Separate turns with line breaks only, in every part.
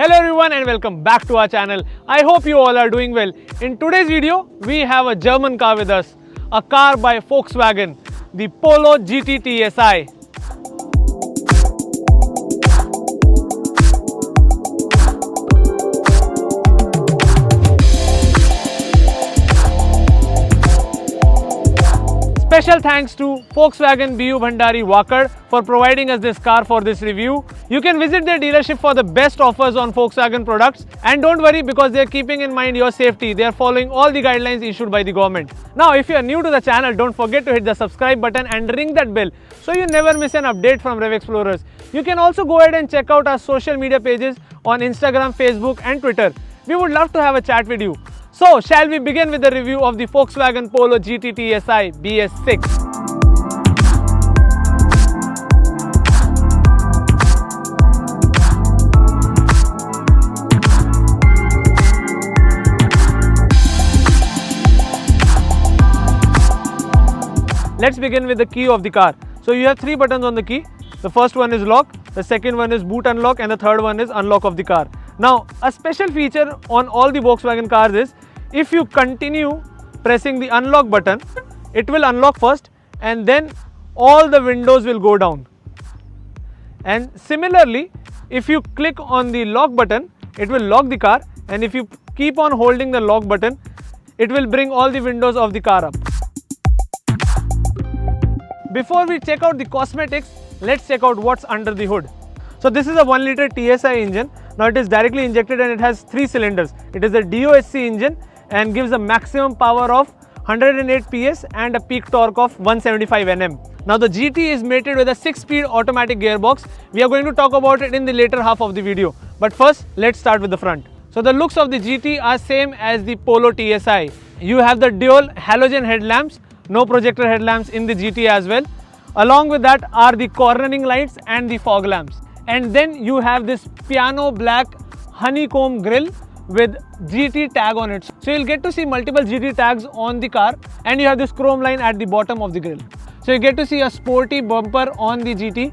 Hello everyone and welcome back to our channel. I hope you all are doing well. In today's video, we have a German car with us. A car by Volkswagen, the Polo GT TSI. Special thanks to Volkswagen BU Bhandari Wakad for providing us this car for this review. You can visit their dealership for the best offers on Volkswagen products, and don't worry because they are keeping in mind your safety. They are following all the guidelines issued by the government. Now if you are new to the channel, don't forget to hit the subscribe button and ring that bell so you never miss an update from Rev Explorers. You can also go ahead and check out our social media pages on Instagram, Facebook and Twitter. We would love to have a chat with you. So, shall we begin with the review of the Volkswagen Polo GT TSI BS6? Let's begin with the key of the car. So, you have three buttons on the key. The first one is lock, the second one is boot unlock and the third one is unlock of the car. Now, a special feature on all the Volkswagen cars is if you continue pressing the unlock button, it will unlock first and then all the windows will go down. And similarly, if you click on the lock button, it will lock the car, and if you keep on holding the lock button, it will bring all the windows of the car up. Before we check out the cosmetics, let's check out what's under the hood. So this is a 1 liter TSI engine. Now it is directly injected and it has 3 cylinders. It is a DOHC engine and gives a maximum power of 108 PS and a peak torque of 175 Nm. Now the GT is mated with a 6-speed automatic gearbox. We are going to talk about it in the later half of the video. But first, let's start with the front. So the looks of the GT are same as the Polo TSI. You have the dual halogen headlamps, no projector headlamps in the GT as well. Along with that are the cornering lights and the fog lamps. And then you have this piano black honeycomb grille with GT tag on it. So you'll get to see multiple GT tags on the car, and you have this chrome line at the bottom of the grille. So you get to see a sporty bumper on the GT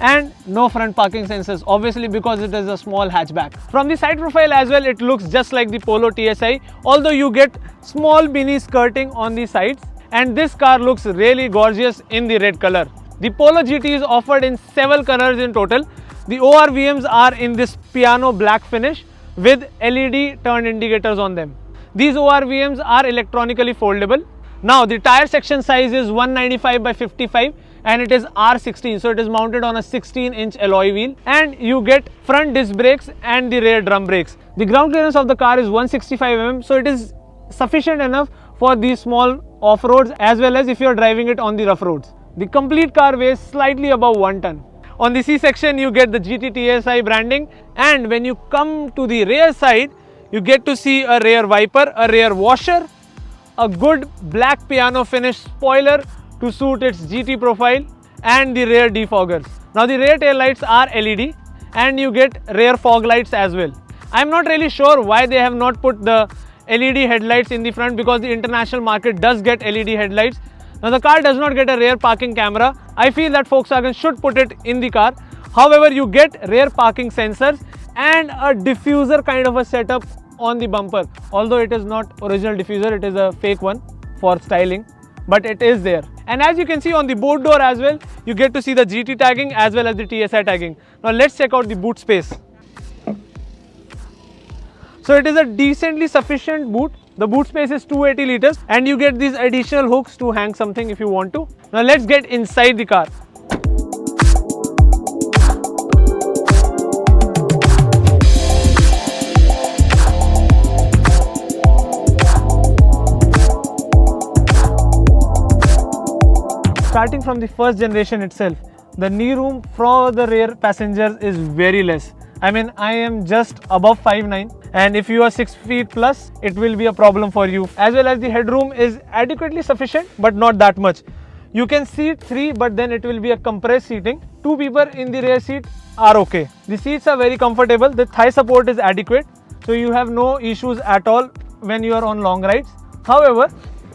and no front parking sensors, obviously because it is a small hatchback. From the side profile as well, it looks just like the Polo TSI, although you get small mini skirting on the sides, and this car looks really gorgeous in the red color. The Polo GT is offered in several colors in total. The ORVMs are in this piano black finish with LED turn indicators on them. These ORVMs are electronically foldable. Now the tire section size is 195 by 55 and it is R16, so it is mounted on a 16-inch alloy wheel, and you get front disc brakes and the rear drum brakes. The ground clearance of the car is 165 mm, so it is sufficient enough for these small off-roads as well as if you are driving it on the rough roads. The complete car weighs slightly above 1 ton. On the C section, you get the GT TSI branding, and when you come to the rear side, you get to see a rear wiper, a rear washer, a good black piano finish spoiler to suit its GT profile, and the rear defoggers. Now the rear tail lights are LED and you get rear fog lights as well. I am not really sure why they have not put the LED headlights in the front, because the international market does get LED headlights. Now the car does not get a rear parking camera. I feel that Volkswagen should put it in the car. However, you get rear parking sensors and a diffuser kind of a setup on the bumper. Although it is not original diffuser, it is a fake one for styling, but it is there. And as you can see on the boot door as well, you get to see the GT tagging as well as the TSI tagging. Now let's check out the boot space. So it is a decently sufficient boot. The boot space is 280 liters and you get these additional hooks to hang something if you want to. Now let's get inside the car. Starting from the first generation itself, the knee room for the rear passengers is very less. I mean, I am just above 5'9", and if you are 6 feet plus, it will be a problem for you. As well as the headroom is adequately sufficient, but not that much. You can seat 3, but then it will be a compressed seating. 2 people in the rear seat are okay. The seats are very comfortable. The thigh support is adequate, so you have no issues at all when you are on long rides. However,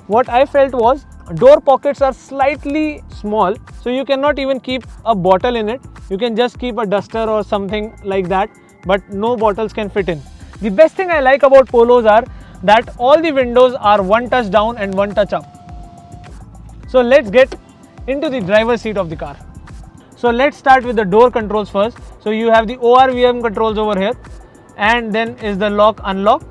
what I felt was door pockets are slightly small, so you cannot even keep a bottle in it. You can just keep a duster or something like that, but no bottles can fit in. The best thing I like about Polos are that all the windows are one touch down and one touch up. So let's get into the driver's seat of the car. So let's start with the door controls first. So you have the ORVM controls over here, and then is the lock unlock,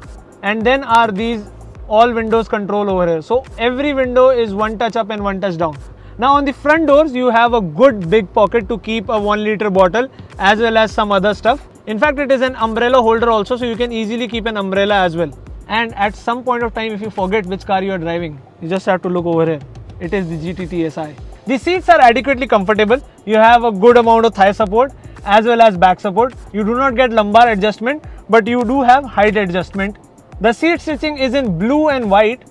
and then are these all windows control over here. So every window is one touch up and one touch down. Now on the front doors you have a good big pocket to keep a 1 liter bottle as well as some other stuff. In fact, it is an umbrella holder also, so you can easily keep an umbrella as well. And at some point of time, if you forget which car you are driving, you just have to look over here. It is the GT TSI. The seats are adequately comfortable. You have a good amount of thigh support as well as back support. You do not get lumbar adjustment, but you do have height adjustment. The seat stitching is in blue and white.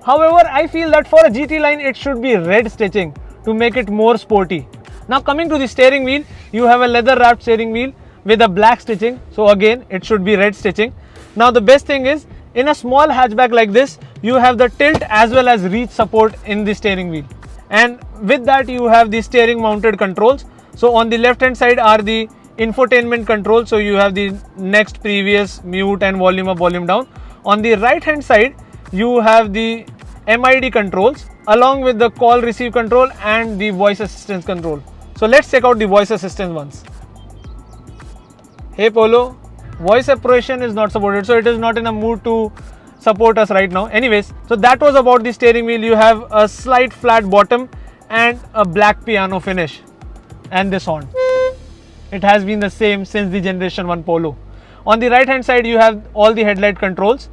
However, I feel that for a GT line, it should be red stitching to make it more sporty. Now coming to the steering wheel, you have a leather wrapped steering wheel with a black stitching. So again, it should be red stitching. Now the best thing is, in a small hatchback like this, you have the tilt as well as reach support in the steering wheel. And with that, you have the steering mounted controls. So on the left hand side are the infotainment controls. So you have the next, previous, mute and volume up, volume down. On the right hand side, you have the MID controls along with the call receive control and the voice assistance control. So let's check out the voice assistance ones. Hey Polo, voice appropriation is not supported, so it is not in a mood to support us right now. Anyways, so that was about the steering wheel. You have a slight flat bottom and a black piano finish, and this horn. It has been the same since the generation 1 Polo. On the right hand side, you have all the headlight controls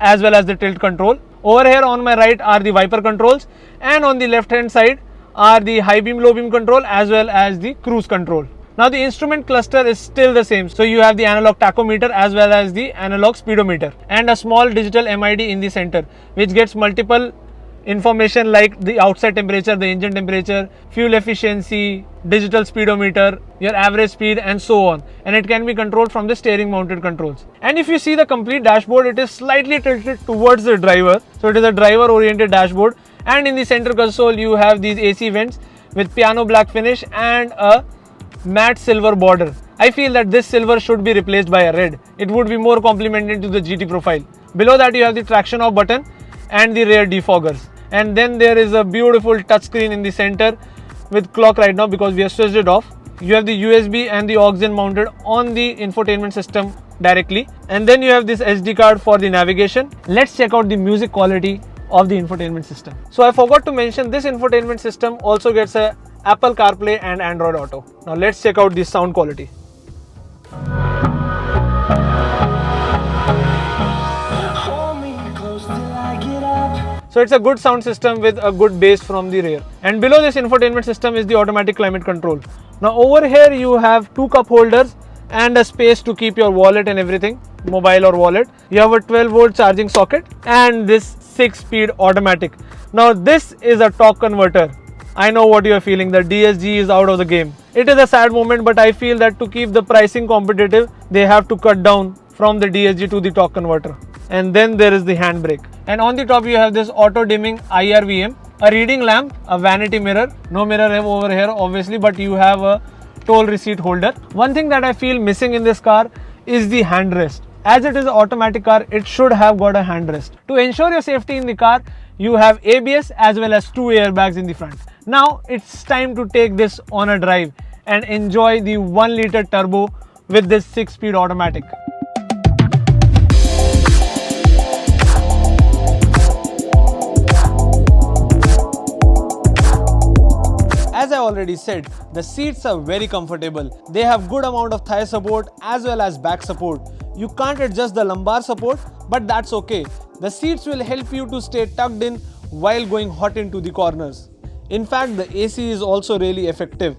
as well as the tilt control. Over here on my right are the wiper controls, and on the left hand side are the high beam, low beam control as well as the cruise control. Now the instrument cluster is still the same. So you have the analog tachometer as well as the analog speedometer, and a small digital MID in the center, which gets multiple information like the outside temperature, the engine temperature, fuel efficiency, digital speedometer, your average speed and so on. And it can be controlled from the steering mounted controls. And if you see the complete dashboard, it is slightly tilted towards the driver. So it is a driver oriented dashboard. And in the center console, you have these AC vents with piano black finish and a matte silver border. I feel that this silver should be replaced by a red. It would be more complemented to the GT profile. Below that, you have the traction off button and the rear defoggers. And then there is a beautiful touchscreen in the center with clock right now because we have switched it off. You have the USB and the aux in mounted on the infotainment system directly. And then you have this SD card for the navigation. Let's check out the music quality of the infotainment system. So I forgot to mention, this infotainment system also gets a Apple CarPlay and Android Auto. Now let's check out the sound quality. So it's a good sound system with a good bass from the rear. And below this infotainment system is the automatic climate control. Now over here you have 2 cup holders and a space to keep your wallet and everything, mobile or wallet. You have a 12-volt charging socket and this 6-speed automatic. Now this is a torque converter. I know what you are feeling, the DSG is out of the game. It is a sad moment, but I feel that to keep the pricing competitive, they have to cut down from the DSG to the torque converter. And then there is the handbrake. And on the top you have this auto dimming IRVM, a reading lamp, a vanity mirror. No mirror over here obviously, but you have a toll receipt holder. One thing that I feel missing in this car is the handrest. As it is an automatic car, it should have got a handrest. To ensure your safety in the car, you have ABS as well as 2 airbags in the front. Now it's time to take this on a drive and enjoy the 1 liter turbo with this 6-speed automatic. As I already said, the seats are very comfortable. They have good amount of thigh support as well as back support. You can't adjust the lumbar support, but that's okay. The seats will help you to stay tucked in while going hot into the corners. In fact, the AC is also really effective.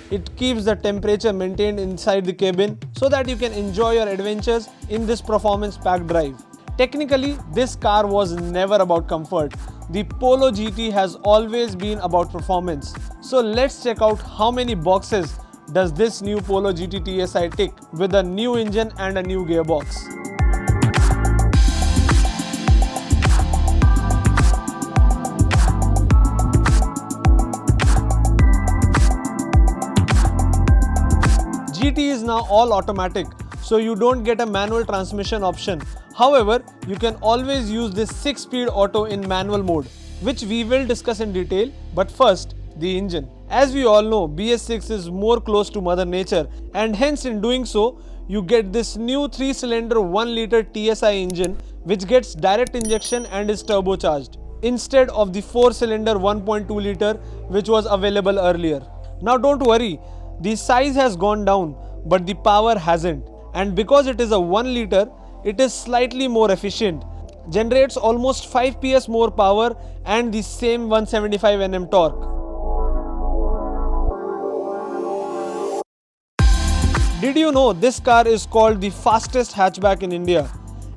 It keeps the temperature maintained inside the cabin so that you can enjoy your adventures in this performance-packed drive. Technically, this car was never about comfort. The Polo GT has always been about performance. So let's check out how many boxes does this new Polo GT TSI tick with a new engine and a new gearbox. GT is now all automatic, so you don't get a manual transmission option. However, you can always use this 6-speed auto in manual mode, which we will discuss in detail. But first, the engine. As we all know, BS6 is more close to Mother Nature, and hence in doing so, you get this new 3-cylinder 1-liter TSI engine which gets direct injection and is turbocharged, instead of the 4-cylinder 1.2 liter which was available earlier. Now don't worry, the size has gone down but the power hasn't, and because it is a 1 liter, it is slightly more efficient, generates almost 5 PS more power and the same 175 Nm torque. Did you know this car is called the fastest hatchback in India?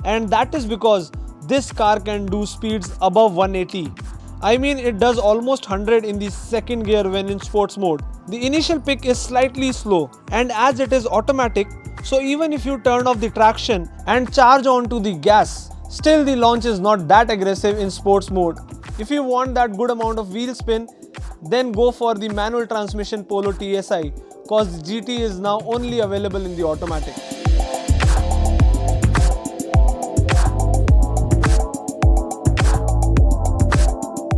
And that is because this car can do speeds above 180. I mean, it does almost 100 in the second gear when in sports mode. The initial pick is slightly slow, and as it is automatic, so even if you turn off the traction and charge onto the gas, still the launch is not that aggressive in sports mode. If you want that good amount of wheel spin, then go for the manual transmission Polo TSI, cause GT is now only available in the automatic.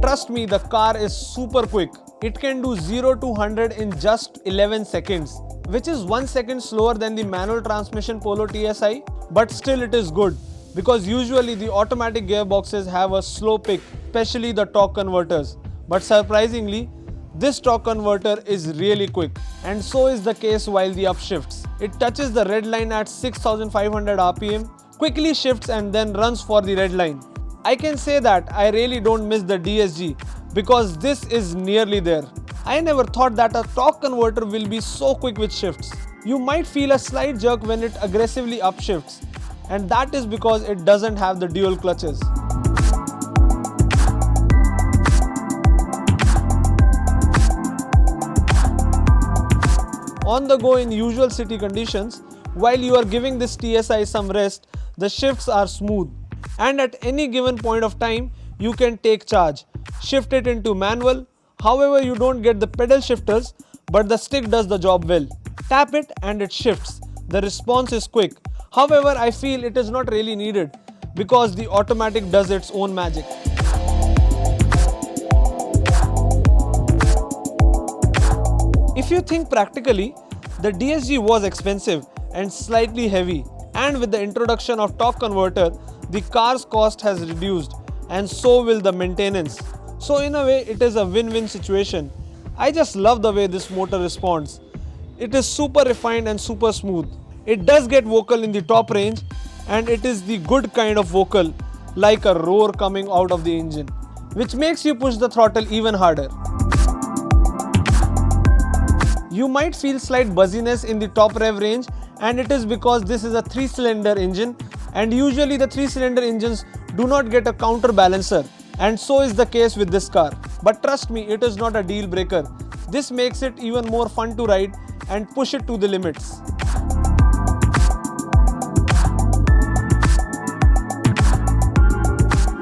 Trust me, the car is super quick. It can do 0 to 100 in just 11 seconds, which is 1 second slower than the manual transmission Polo TSI, but still it is good because usually the automatic gearboxes have a slow pick, especially the torque converters. But surprisingly, this torque converter is really quick, and so is the case while the upshifts. It touches the red line at 6500 RPM, quickly shifts and then runs for the red line. I can say that I really don't miss the DSG because this is nearly there. I never thought that a torque converter will be so quick with shifts. You might feel a slight jerk when it aggressively upshifts, and that is because it doesn't have the dual clutches. On the go in usual city conditions, while you are giving this TSI some rest, the shifts are smooth, and at any given point of time, you can take charge, shift it into manual. However, you don't get the pedal shifters, but the stick does the job well. Tap it and it shifts. The response is quick. However, I feel it is not really needed because the automatic does its own magic. If you think practically, the DSG was expensive and slightly heavy, and with the introduction of torque converter, the car's cost has reduced, and so will the maintenance. So in a way, it is a win-win situation. I just love the way this motor responds. It is super refined and super smooth. It does get vocal in the top range, and it is the good kind of vocal, like a roar coming out of the engine, which makes you push the throttle even harder. You might feel slight buzziness in the top rev range, and it is because this is a 3-cylinder engine, and usually the 3-cylinder engines do not get a counterbalancer, and so is the case with this car. But trust me, it is not a deal breaker. This makes it even more fun to ride and push it to the limits.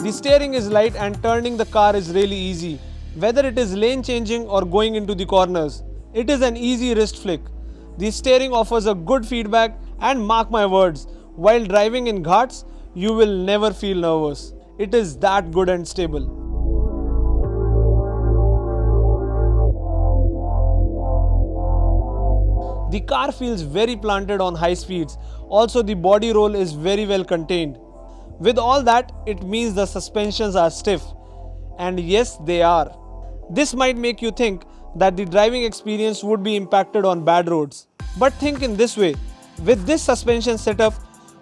The steering is light and turning the car is really easy, whether it is lane changing or going into the corners. It is an easy wrist flick. The steering offers a good feedback, and mark my words, while driving in ghats, you will never feel nervous. It is that good and stable. The car feels very planted on high speeds. Also, the body roll is very well contained. With all that, it means the suspensions are stiff. And yes, they are. This might make you think that the driving experience would be impacted on bad roads. But think in this way, with this suspension setup,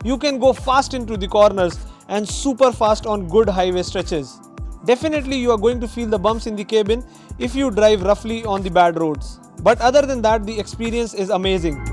you can go fast into the corners and super fast on good highway stretches. Definitely you are going to feel the bumps in the cabin if you drive roughly on the bad roads. But other than that, the experience is amazing.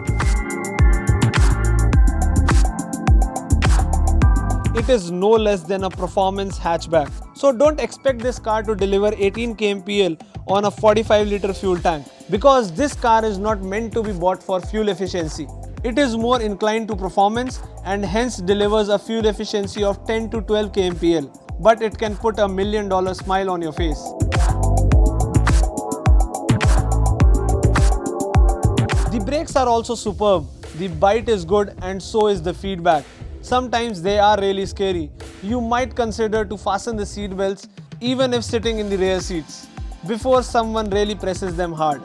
It is no less than a performance hatchback. So don't expect this car to deliver 18 kmpl on a 45-liter fuel tank, because this car is not meant to be bought for fuel efficiency. It is more inclined to performance and hence delivers a fuel efficiency of 10 to 12 kmpl, but it can put $1 million smile on your face. The brakes are also superb.
The bite is good and so is the feedback. Sometimes they are really scary. You might consider to fasten the seat belts even if sitting in the rear seats before someone really presses them hard.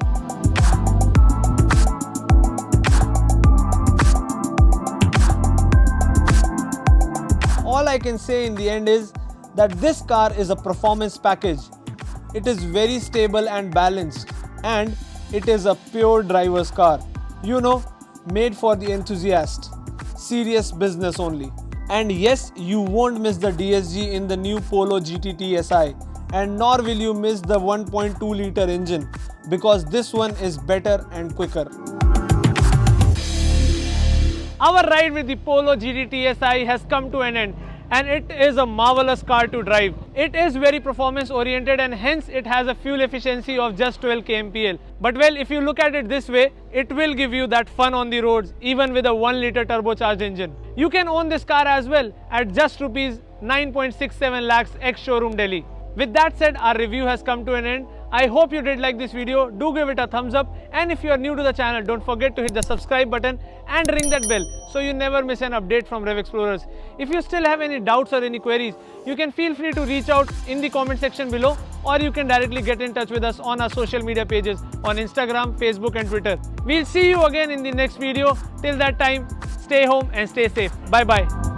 All I can say in the end is that this car is a performance package. It is very stable and balanced, and it is a pure driver's car. You know, made for the enthusiast. Serious business only. And yes, you won't miss the DSG in the new Polo GTT SI, and nor will you miss the 1.2 liter engine, because this one is better and quicker.
Our ride with the Polo GTT SI has come to an end, and it is a marvelous car to drive. It is very performance oriented, and hence it has a fuel efficiency of just 12 kmpl. But well, if you look at it this way, it will give you that fun on the roads even with a 1 liter turbocharged engine. You can own this car as well at just rupees 9.67 lakhs ex showroom Delhi. With that said, our review has come to an end. I hope you did like this video. Do give it a thumbs up, and if you are new to the channel, don't forget to hit the subscribe button and ring that bell so you never miss an update from Rev Explorers. If you still have any doubts or any queries, you can feel free to reach out in the comment section below, or you can directly get in touch with us on our social media pages on Instagram, Facebook and Twitter. We'll see you again in the next video. Till that time, stay home and stay safe. Bye bye.